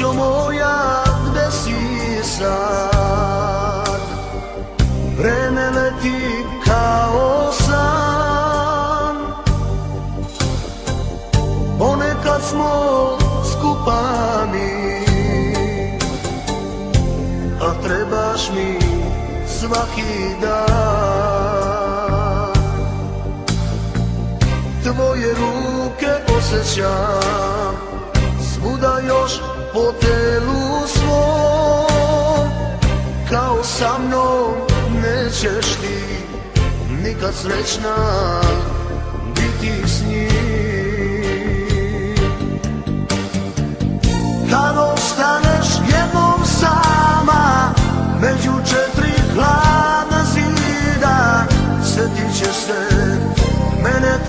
Noćo moja, gde si sad? Vreme leti kao san. Ponekad smo skupa mi, a trebaš mi svaki dan. Tvoje ruke osjećam svuda još po telu svom. Kao sa mnom nećeš ti nikad srećna